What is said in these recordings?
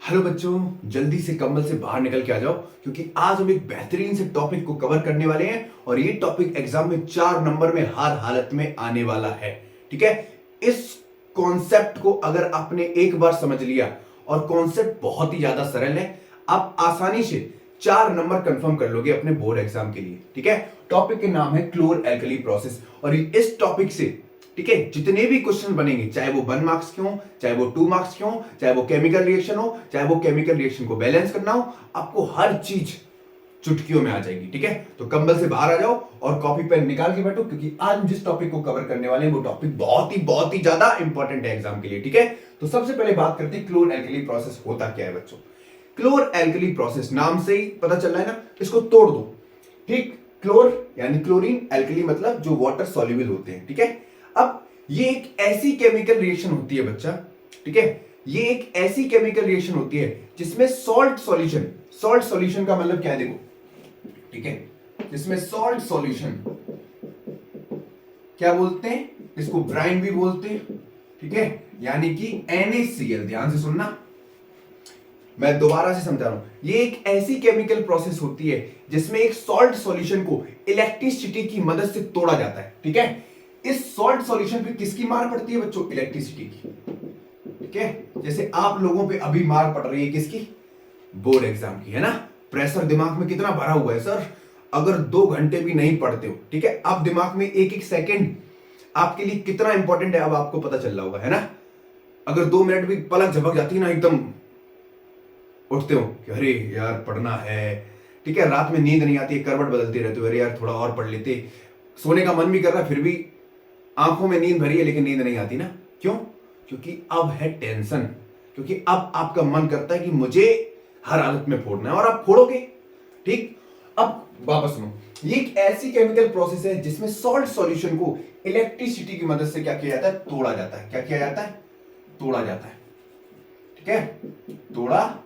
Hello बच्चों, जल्दी से कंबल से बाहर निकल के आ जाओ क्योंकि आज हम एक बेहतरीन से टॉपिक को कवर करने वाले हैं और ये टॉपिक एग्जाम में 4 नंबर में हर हालत में आने वाला है। ठीक है, इस कॉन्सेप्ट को अगर आपने एक बार समझ लिया और कॉन्सेप्ट बहुत ही ज्यादा सरल है, आप आसानी से 4 नंबर कंफर्म कर लोगे अपने बोर्ड एग्जाम के लिए। ठीक है, टॉपिक के नाम है क्लोर एल्कली प्रोसेस और इस टॉपिक से ठीक है जितने भी क्वेश्चन बनेंगे, चाहे वो 1 मार्क्स के हो, चाहे वो 2 मार्क्स के हो, चाहे वो केमिकल रिएक्शन हो, चाहे वो केमिकल रिएक्शन को बैलेंस करना हो, आपको हर चीज चुटकियों में आ जाएगी। ठीक है, तो कंबल से बाहर आ जाओ और कॉपी पेन निकाल के बैठो क्योंकि आज हम जिस टॉपिक को कवर करने वाले हैं वो टॉपिक बहुत ही ज्यादा इंपॉर्टेंट है एग्जाम के लिए। ठीक है, तो सबसे पहले बात करते हैं क्लोर एल्कली प्रोसेस होता क्या है बच्चों। क्लोर एल्कली प्रोसेस नाम से ही पता चल रहा है ना, इसको तोड़ दो। ठीक, क्लोर यानी क्लोरीन, एल्कली मतलब जो वाटर सॉल्युबल होते हैं। ठीक है, अब ये एक ऐसी केमिकल रिएक्शन होती है बच्चा, ठीक है, ये एक ऐसी केमिकल रिएक्शन होती है जिसमें सॉल्ट सॉल्यूशन का मतलब क्या है देखो। ठीक है, जिसमें सॉल्ट सॉल्यूशन क्या बोलते हैं, इसको ब्राइन भी बोलते हैं। ठीक है, यानी कि NaCl। ध्यान से सुनना, मैं दोबारा से समझा रहा हूं। ये एक ऐसी केमिकल प्रोसेस होती है जिसमें एक सॉल्ट सॉल्यूशन को इलेक्ट्रिसिटी की मदद से तोड़ा जाता है। ठीक है, इस सॉल्ट सॉल्यूशन पे किसकी मार पड़ती है बच्चों? इलेक्ट्रिसिटी की। ठीक है, जैसे आप लोगों पे अभी मार पड़ रही है किसकी? बोर्ड एग्जाम की, है ना। प्रेशर दिमाग में कितना भरा हुआ है सर, अगर 2 घंटे भी नहीं पढ़ते हो, ठीक है, अब दिमाग में एक एक सेकेंड आपके लिए कितना इंपॉर्टेंट है अब आपको पता चल रहा होगा, है ना। अगर 2 मिनट भी पलक झपक जाती है ना, एकदम उठते हो कि अरे यार पढ़ना है। ठीक है, रात में नींद नहीं आती, करवट बदलते रहते हो, अरे यार थोड़ा और पढ़ लेते। सोने का मन भी कर रहा है, फिर भी आंखों में नींद भरी है लेकिन नींद नहीं आती ना। क्यों? क्योंकि अब है टेंशन, क्योंकि अब आपका मन करता है कि मुझे हर हालत में फोड़ना है और आप फोड़ोगे। ठीक, अब वापस सुनो, ये एक ऐसी केमिकल प्रोसेस है जिसमें सॉल्ट सॉल्यूशन को इलेक्ट्रिसिटी की मदद से क्या किया जाता है? तोड़ा जाता है। क्या किया जाता है? तोड़ा जाता है। ठीक है, तोड़ा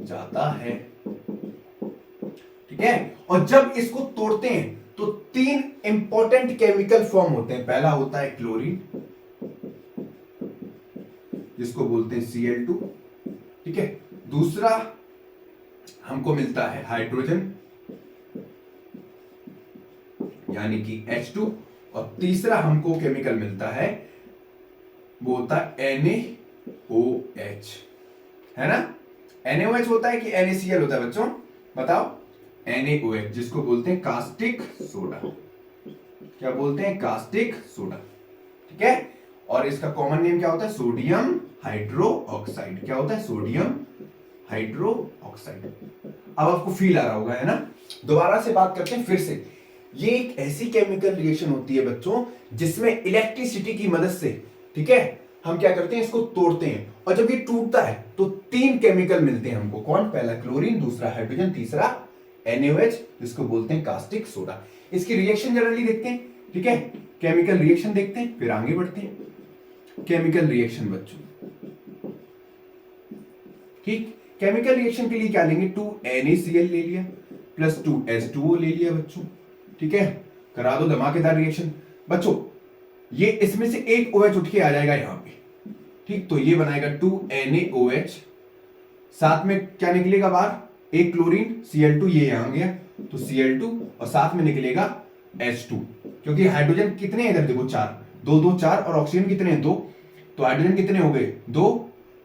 जाता है। ठीक है, और जब इसको तोड़ते हैं तो 3 इंपॉर्टेंट केमिकल फॉर्म होते हैं। पहला होता है क्लोरीन, जिसको बोलते हैं Cl2। ठीक है, दूसरा हमको मिलता है हाइड्रोजन यानी कि H2, और तीसरा हमको केमिकल मिलता है वो होता है NaOH, है ना। NaOH होता है कि NaCl होता है बच्चों? बताओ। NaOH, जिसको बोलते हैं कास्टिक सोडा। क्या बोलते हैं? Caustic soda. ठीक है, और इसका कॉमन नेम क्या होता है? Sodium hydro oxide. क्या होता है? Sodium hydro oxide. अब आपको फील आ रहा होगा, है ना। दोबारा से बात करते हैं फिर से। ये एक ऐसी केमिकल रिएक्शन होती है बच्चों जिसमें इलेक्ट्रिसिटी की मदद से, ठीक है, हम क्या करते हैं? इसको तोड़ते हैं, और जब ये टूटता है तो 3 केमिकल मिलते हैं हमको। कौन? पहला क्लोरीन, दूसरा हाइड्रोजन, तीसरा NaOH, जिसको बोलते हैं कास्टिक सोडा। इसकी रिएक्शन जनरली देखते हैं। ठीक है, केमिकल रिएक्शन देखते हैं, फिर आगे बढ़ते हैं। केमिकल रिएक्शन बच्चों, ठीक, केमिकल रिएक्शन के लिए क्या लेंगे? 2NaCl ले लिया प्लस 2H2O ले लिया बच्चों। ठीक है, करा दो धमाकेदार रिएक्शन बच्चों। ये इसमें से एक OH उठ के आ जाएगा यहां पे। ठीक, तो ये बनाएगा 2NaOH, साथ में क्या निकलेगा बाहर? एक क्लोरीन Cl2, ये यहां गया तो Cl2, और साथ में निकलेगा H2, क्योंकि हाइड्रोजन कितने इधर देखो 4, 2 2 4, और ऑक्सीजन कितने हैं? 2, तो हाइड्रोजन कितने हो गए? 2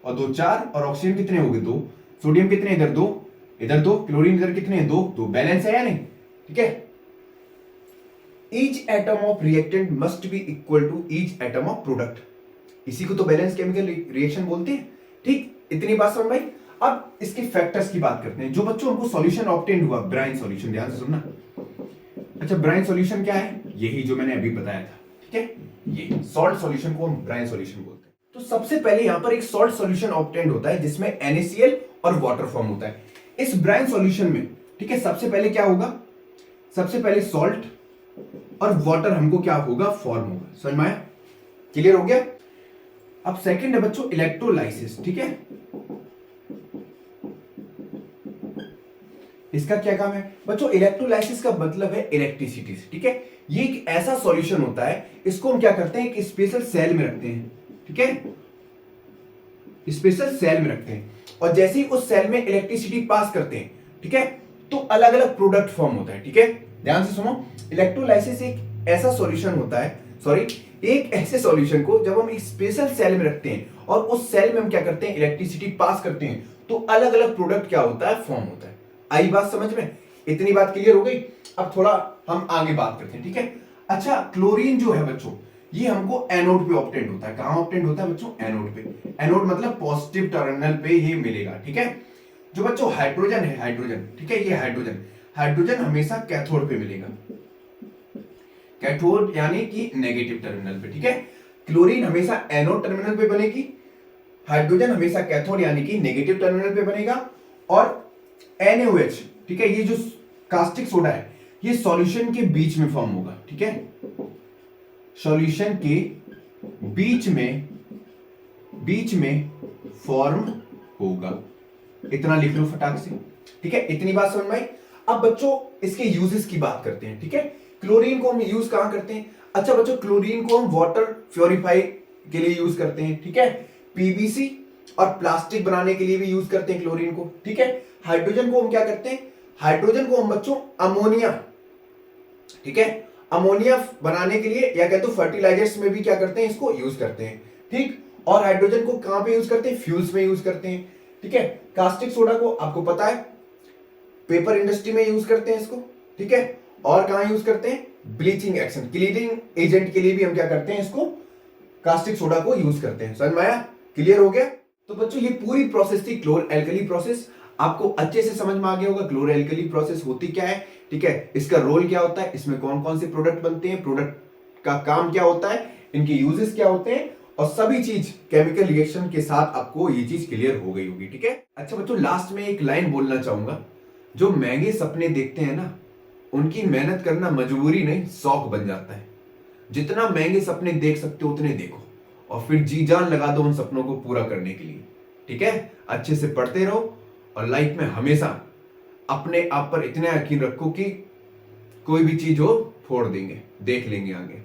और 2 4, और ऑक्सीजन कितने हो गए? 2। सोडियम कितने इधर? 2, इधर 2, क्लोरीन इधर कितने हैं? 2, तो बैलेंस है या नहीं? ठीक है, each atom of reactant must be equal to each atom of product. इसी को तो बैलेंस केमिकल रिएक्शन बोलते हैं। ठीक, इतनी बात समझ भाई। अब इसके फैक्टर्स की बात करते हैं जो बच्चों हमको सॉल्यूशन ऑब्टेन्ड हुआ, ब्राइन सॉल्यूशन। ध्यान से सुनना। अच्छा, ब्राइन सॉल्यूशन क्या है? यही जो मैंने अभी बताया था। ठीक है, ये सॉल्ट सॉल्यूशन को हम ब्राइन सॉल्यूशन बोलते हैं। तो सबसे पहले यहां पर एक सॉल्ट सॉल्यूशन ऑब्टेन्ड होता है जिसमें NaCl और वाटर फॉर्म होता है। इस ब्राइन सॉल्यूशन में, ठीक है, सबसे पहले क्या होगा? सबसे पहले सॉल्ट और वाटर हमको क्या होगा? फॉर्म होगा। समझ में आया? क्लियर हो गया? अब सेकंड है बच्चों इलेक्ट्रोलाइसिस। ठीक है, इसका क्या काम है बच्चों? इलेक्ट्रोलाइसिस का मतलब है इलेक्ट्रिसिटी से। ठीक है, ये एक ऐसा सॉल्यूशन होता है, इसको हम क्या करते हैं? एक स्पेशल सेल में रखते हैं। ठीक है, स्पेशल सेल में रखते हैं, और जैसे ही उस सेल में इलेक्ट्रिसिटी पास करते हैं, ठीक है, तो अलग अलग प्रोडक्ट फॉर्म होता है। ठीक है, ध्यान से सुनो। इलेक्ट्रोलाइसिस एक ऐसा सॉल्यूशन होता है, एक ऐसे सॉल्यूशन को जब हम एक स्पेशल सेल में रखते हैं और उस सेल में हम क्या करते हैं, इलेक्ट्रिसिटी पास करते हैं, तो अलग अलग प्रोडक्ट क्या होता है, फॉर्म होता है। आई बात समझ में? इतनी बात क्लियर हो गई। अब थोड़ा हम आगे बात करते हैं। ठीक है, अच्छा, क्लोरीन जो है बच्चों, ये हमको एनोड पे ऑब्टेंड होता है। कहां ऑब्टेंड होता है बच्चों? एनोड पे। एनोड मतलब पॉजिटिव टर्मिनल पे ये मिलेगा। ठीक है, जो बच्चों हाइड्रोजन है, हाइड्रोजन, ठीक है, ये हाइड्रोजन हमेशा कैथोड पे मिलेगा, कैथोड यानी कि नेगेटिव टर्मिनल पे। ठीक है, क्लोरीन हमेशा एनोड टर्मिनल पे बनेगी, हाइड्रोजन हमेशा कैथोड यानी कि नेगेटिव टर्मिनल पे बनेगा। और NaOH, ठीक है, ये जो कास्टिक सोडा है, ये सॉल्यूशन के बीच में फॉर्म होगा। ठीक है, सॉल्यूशन के बीच में फॉर्म होगा। इतना लिख लो फटाक से। ठीक है, इतनी बात समझ में आई। अब बच्चों इसके यूजेस की बात करते हैं। ठीक है, क्लोरीन को हम यूज कहां करते हैं? अच्छा बच्चों, क्लोरीन को हम वाटर प्योरीफाई के लिए यूज करते हैं। ठीक है, पीवीसी और प्लास्टिक बनाने के लिए भी यूज करते हैं क्लोरीन को। ठीक है, हाइड्रोजन को हम क्या करते हैं? हाइड्रोजन को हम बच्चों अमोनिया, ठीक है, अमोनिया बनाने के लिए या कहते हो फर्टिलाइजर्स में भी क्या करते हैं, इसको यूज करते हैं। ठीक, और हाइड्रोजन को कहां पे यूज करते हैं? फ्यूल्स में यूज करते हैं। ठीक है, कास्टिक सोडा को आपको पता है पेपर इंडस्ट्री में यूज करते हैं इसको। ठीक है, और कहां यूज करते हैं? ब्लीचिंग एक्शन, क्लीनिंग एजेंट के लिए भी हम क्या करते हैं, इसको कास्टिक सोडा को यूज करते हैं। समझ में आया? क्लियर हो गया? तो बच्चों ये पूरी प्रोसेस थी क्लोर एल्कली प्रोसेस। आपको अच्छे से समझ में आ गया होगा क्लोर एल्कली प्रोसेस होती क्या है। ठीक है, इसका रोल क्या होता है, इसमें कौन कौन से प्रोडक्ट बनते हैं, प्रोडक्ट का काम क्या होता है, इनके यूजेस क्या होते हैं, और सभी चीज केमिकल रिएक्शन के साथ आपको ये चीज क्लियर हो गई होगी। ठीक है, अच्छा बच्चों, लास्ट में एक लाइन बोलना चाहूंगा। जो महंगे सपने देखते हैं ना, उनकी मेहनत करना मजबूरी नहीं, शौक बन जाता है। जितना महंगे सपने देख सकते हो उतने देखो, और फिर जी जान लगा दो उन सपनों को पूरा करने के लिए। ठीक है, अच्छे से पढ़ते रहो और लाइफ में हमेशा अपने आप पर इतना यकीन रखो कि कोई भी चीज हो फोड़ देंगे, देख लेंगे आगे।